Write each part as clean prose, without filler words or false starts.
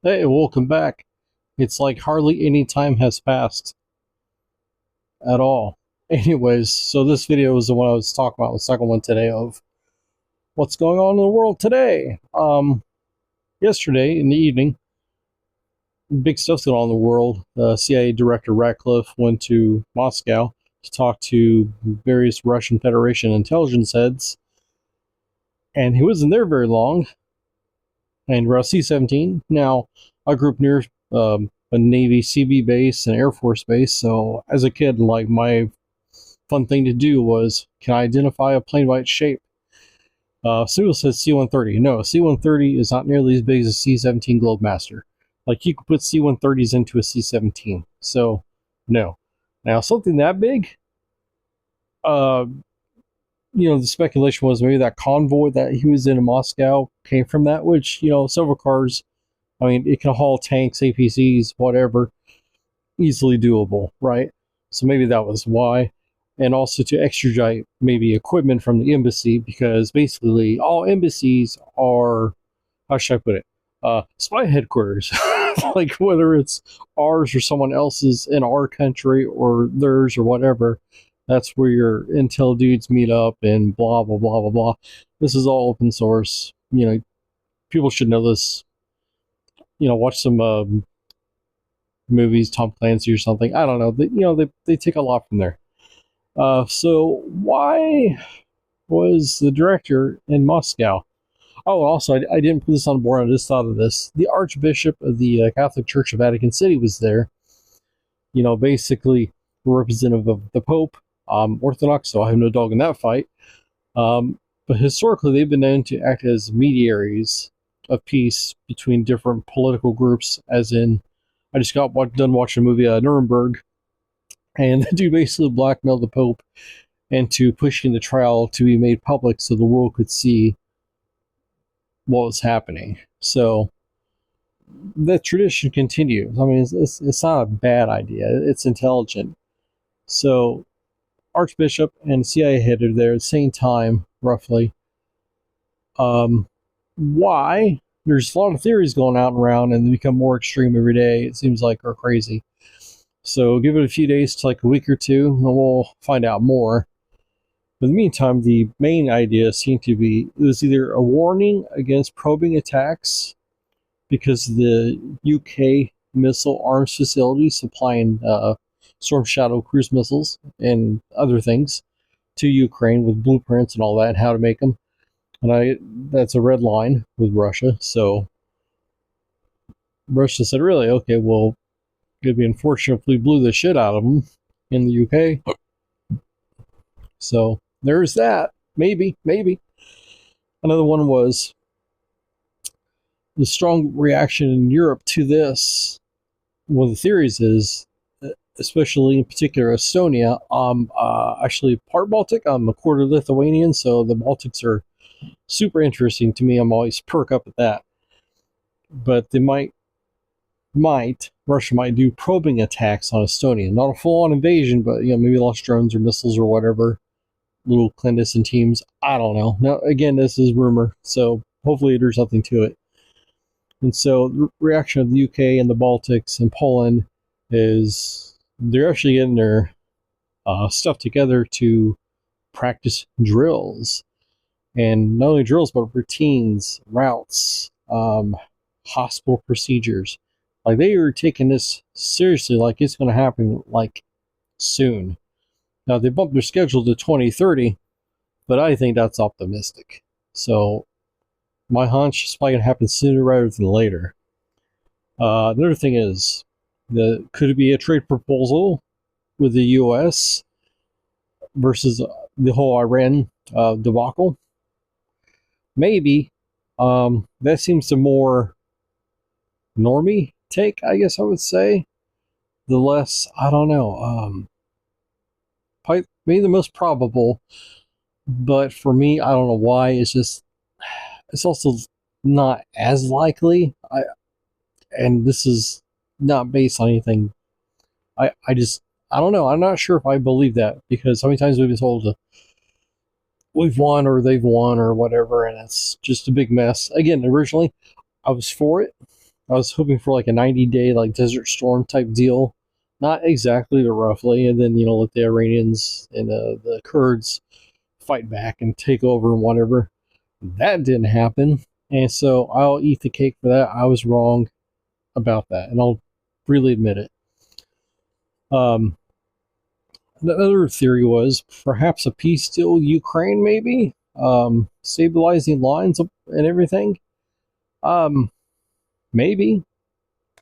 Hey, welcome back. It's like hardly any time has passed at all. Anyways, so this video is the one I was talking about, the second one today of what's going on in the world today. Yesterday in the evening, big stuff's going on in the world. CIA Director Ratcliffe went to Moscow to talk to various Russian Federation intelligence heads, and he wasn't there very long. And we're at C-17 now, a group near a Navy CB base and Air Force base. So as a kid, like my fun thing to do was, can I identify a plane by its shape? Cyril says C-130. No, C-130 is not nearly as big as a C-17 Globemaster. Like you could put C-130s into a C-17. So no. Now something that big, uh, the speculation was maybe that convoy that he was in Moscow came from that, which, several cars, I mean, it can haul tanks, APCs, whatever, easily doable, right? So maybe that was why. And also to extradite maybe equipment from the embassy, because basically all embassies are, how should I put it, spy headquarters. Like whether it's ours or someone else's in our country or theirs or whatever, that's where your intel dudes meet up and blah, blah, blah, blah, blah. This is all open source. People should know this. Watch some movies, Tom Clancy or something. I don't know. They take a lot from there. So why was the director in Moscow? Oh, also, I didn't put this on board. I just thought of this. The Archbishop of the Catholic Church of Vatican City was there. Basically representative of the Pope. Orthodox, so I have no dog in that fight. But historically, they've been known to act as mediaries of peace between different political groups. As in, I just got done watching a movie, Nuremberg, and the dude basically blackmailed the Pope into pushing the trial to be made public so the world could see what was happening. So that tradition continues. I mean, it's not a bad idea. It's intelligent. So Archbishop and CIA head are there at the same time, roughly. Why? There's a lot of theories going out and around, and they become more extreme every day. It seems like are crazy. So give it a few days to like a week or two, and we'll find out more. But in the meantime, the main idea seemed to be it was either a warning against probing attacks because the UK missile arms facility supplying Storm Shadow cruise missiles and other things to Ukraine with blueprints and all that, and how to make them. And that's a red line with Russia. So Russia said, really, okay, well, it'd be unfortunate if we blew the shit out of them in the UK. So there's that. Maybe, maybe. Another one was the strong reaction in Europe to this. One of the theories is, especially in particular Estonia, I'm actually part Baltic. I'm a quarter Lithuanian, so the Baltics are super interesting to me. I'm always perk up at that. But they Russia might do probing attacks on Estonia. Not a full-on invasion, but maybe launch drones or missiles or whatever. Little clandestine teams. I don't know. Now, again, this is rumor, so hopefully there's something to it. And so the reaction of the UK and the Baltics and Poland is they're actually getting their stuff together to practice drills. And not only drills, but routines, routes, hospital procedures. Like they are taking this seriously, like it's going to happen like soon. Now they bumped their schedule to 2030, but I think that's optimistic. So my hunch is probably going to happen sooner rather than later. Another thing is, could it be a trade proposal with the U.S. versus the whole Iran debacle? Maybe. That seems to more normie take, I guess I would say. The less, I don't know, probably maybe the most probable, but for me, I don't know why. It's also not as likely. And this is not based on anything. I don't know. I'm not sure if I believe that because how many times we've been told we've won or they've won or whatever, and it's just a big mess. Again, originally I was for it. I was hoping for like a 90-day like Desert Storm type deal, not exactly but roughly, and then let the Iranians and the Kurds fight back and take over and whatever. That didn't happen, and so I'll eat the cake for that. I was wrong about that, and I'll freely admit it. The other theory was perhaps a peace deal with Ukraine, maybe stabilizing lines and everything. Um, maybe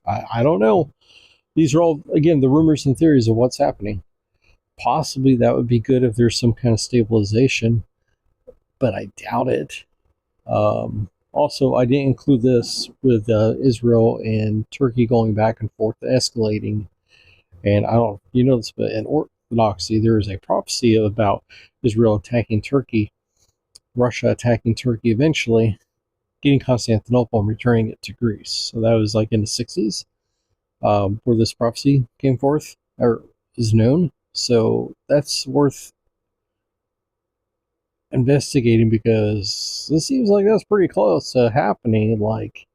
I don't know. These are all again the rumors and theories of what's happening. Possibly that would be good if there's some kind of stabilization, but I doubt it. Also, I didn't include this with Israel and Turkey going back and forth, escalating. And I don't, this, but in Orthodoxy, there is a prophecy about Israel attacking Turkey, Russia attacking Turkey eventually, getting Constantinople and returning it to Greece. So that was like in the 60s, where this prophecy came forth or is known. So that's worth investigating because this seems like that's pretty close to happening. Like,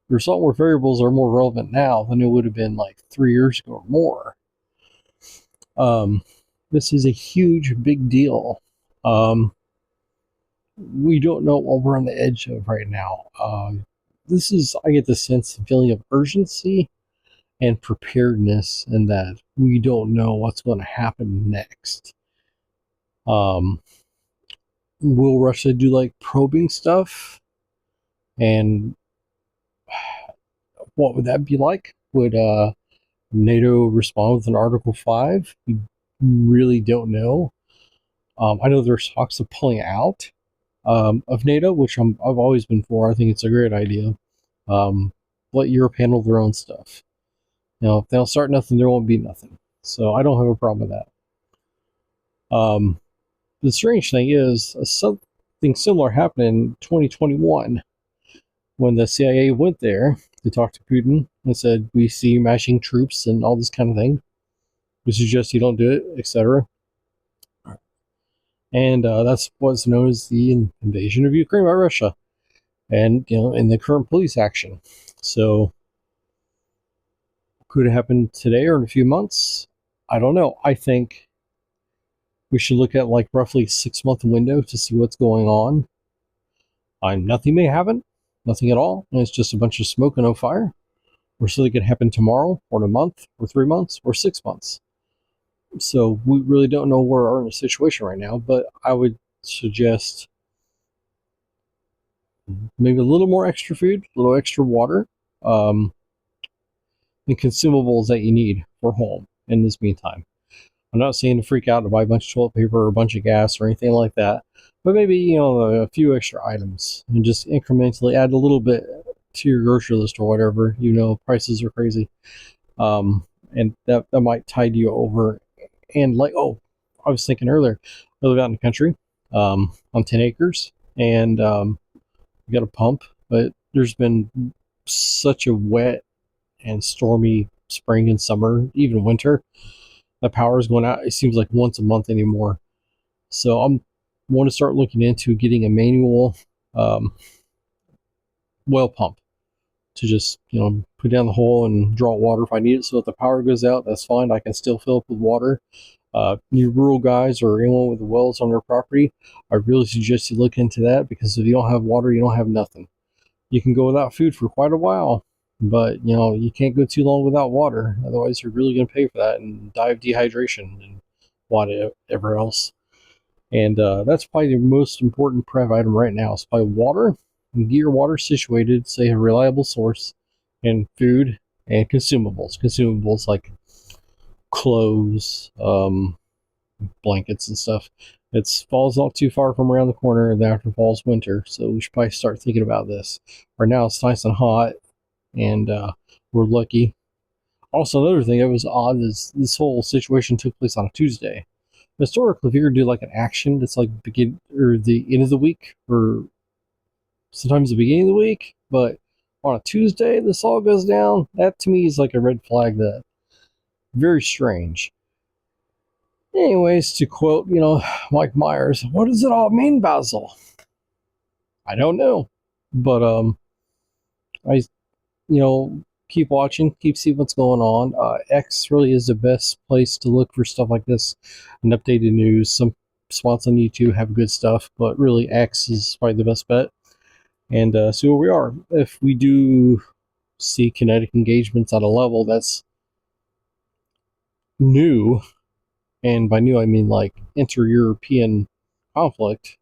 there's something where variables are more relevant now than it would have been like 3 years ago or more. This is a huge, big deal. We don't know what we're on the edge of right now. I get the sense, feeling of urgency and preparedness, and that we don't know what's going to happen next. Will Russia do like probing stuff? And what would that be like? Would NATO respond with an Article 5? We really don't know. I know there's talks of pulling out of NATO, which I've always been for. I think it's a great idea. Let Europe handle their own stuff. If they'll start nothing, there won't be nothing. So I don't have a problem with that. The strange thing is, something similar happened in 2021 when the CIA went there to talk to Putin and said, "We see you mashing troops and all this kind of thing. We suggest you don't do it, etc." And that's what's known as the invasion of Ukraine by Russia, and in the current police action. So, could it happen today or in a few months? I don't know. I think we should look at like roughly 6-month window to see what's going on. Nothing may happen, nothing at all, and it's just a bunch of smoke and no fire. Or something could happen tomorrow, or in a month, or 3 months, or 6 months. So we really don't know where we're in a situation right now, but I would suggest maybe a little more extra food, a little extra water, and consumables that you need for home in this meantime. I'm not saying to freak out to buy a bunch of toilet paper or a bunch of gas or anything like that, but maybe, a few extra items and just incrementally add a little bit to your grocery list or whatever. Prices are crazy. And that might tide you over. And I was thinking earlier, I live out in the country, on 10 acres, and we got a pump, but there's been such a wet and stormy spring and summer, even winter. The power is going out, it seems like once a month anymore. So want to start looking into getting a manual well pump to just put down the hole and draw water if I need it. So if the power goes out, that's fine. I can still fill up with water. You rural guys or anyone with wells on their property, I really suggest you look into that, because if you don't have water, you don't have nothing. You can go without food for quite a while, but you can't go too long without water. Otherwise, you're really going to pay for that and die of dehydration and whatever else. And that's probably the most important prep item right now. Is probably water, and get your water situated, say a reliable source, and food and consumables. Consumables like clothes, blankets and stuff. Fall's not too far from around the corner, and after fall's winter, so we should probably start thinking about this. Right now it's nice and hot, and we're lucky. Also, another thing that was odd is this whole situation took place on a Tuesday. Historically, if you're gonna do like an action that's like begin or the end of the week, or sometimes the beginning of the week, but on a Tuesday this all goes down, that to me is like a red flag. That very strange. Anyways, to quote, Mike Myers, what does it all mean, Basil? I don't know. But I keep watching, keep seeing what's going on. X really is the best place to look for stuff like this and updated news. Some spots on YouTube have good stuff, but really X is probably the best bet. And see where we are. If we do see kinetic engagements at a level that's new, and by new I mean like inter-European conflict,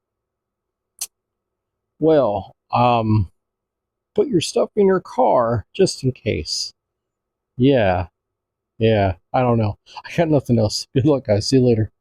well, put your stuff in your car just in case. Yeah, I don't know. I got nothing else. Good luck, guys. See you later.